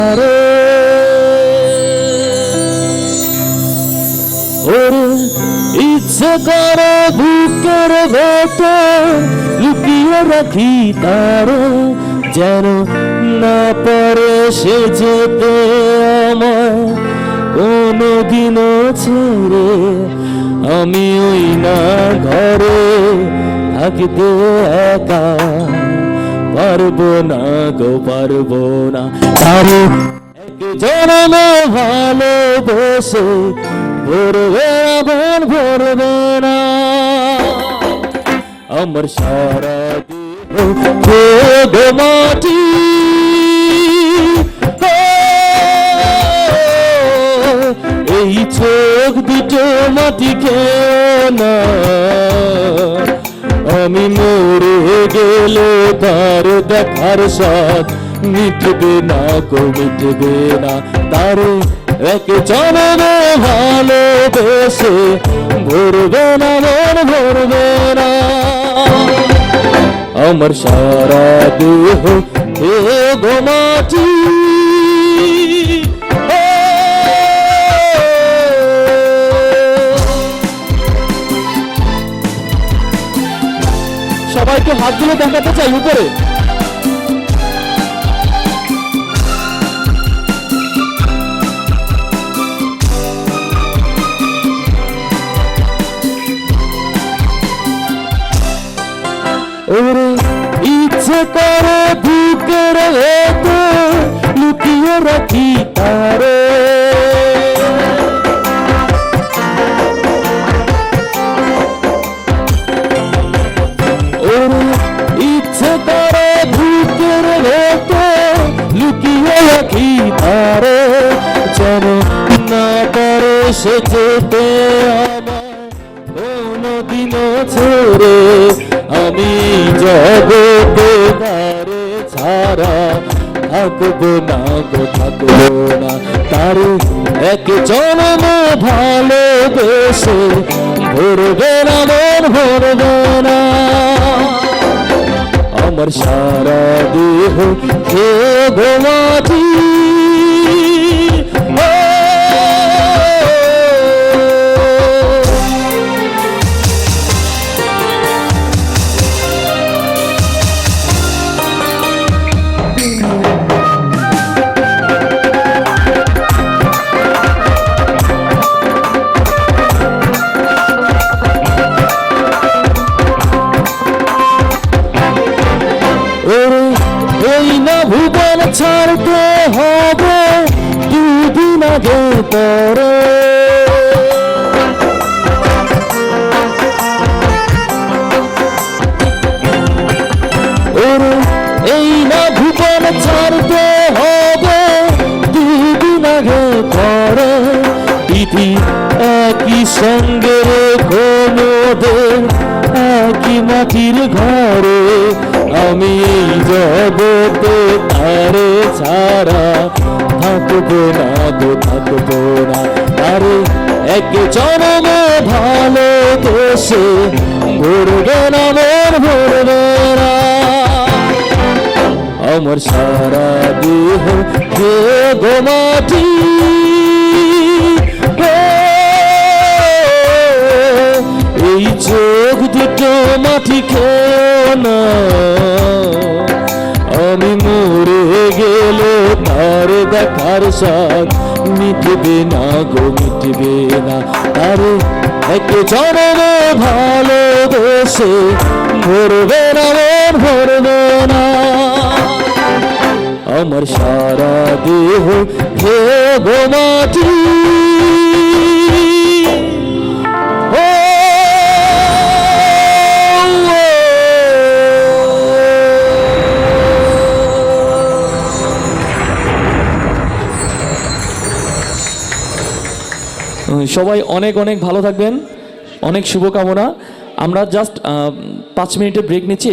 ওরে ইচ্ছে করে বুকের ভেতর লুকিয়ে রাখি তারে, যেন না পারে সে যেতে আমার কোনদিনও ছেড়ে। আমি ওই না ঘরে থাকতে একা, পারবো না গো পারবো না। তারে এক জন্মে ভালোবেসে ভরবে মন ভরবে না। আমার সারা দেহ মাটি, এই চোখ দুটো মাটি খেয়ে না। আমি মরে গেলে তার দেখার স্বাদ মিটবে না গো মিটবে না। তার এক জন্মে ভালোবেসে ভরবে না মন ভরবে না। আমার সারা দেহ গো মাটি, সবাইকে হাতগুলো দেখাতে চাই উপরে। ওরে ইচ্ছে করে বুকের ভেতর লুকিয়ে রাখি তারে, ওরে ইচ্ছে করে বুকের ভেতর লুকিয়ে রাখি তারে, যেন না পারে সে যেতে আমার কোনদিনও ছেড়ে। আমি জগতে তারে ছাড়া থাকবো না গো থাকবো না। তারে এক জন্মে ভালোবেসে ভরবে না মন ভরবে না। আমার সারা দেহ গো মাটি, এই না ভুবন ছাড়তে হবে দুদিন আগে পরে। ওরে এই না ভুবন ছাড়তে হবে দুদিন আগে পরে। দিদি একই সঙ্গে রেখো মোদের একই মাটির ঘরে। আমি এই জগতে তারে ছাড়া থাকবো না গো থাকবো না। তারে এক জন্মে ভালোবেসে ভরবে না মন ভরবে না। আমার সারা দেহ গো মাটি, এই চোখ দুটো মাটি খেয়ে না। আমি মরে গেলে তার দেখার স্বাদ মিটবে না গো মিটবে না। তারে এক জন্মে ভালোবেসে ভরবে না মন ভরবে না। আমার সারা দেহ গো মাটি, সবাই অনেক অনেক ভালো থাকবেন, অনেক শুভকামনা। আমরা জাস্ট 5 মিনিটের ব্রেক নিচ্ছি।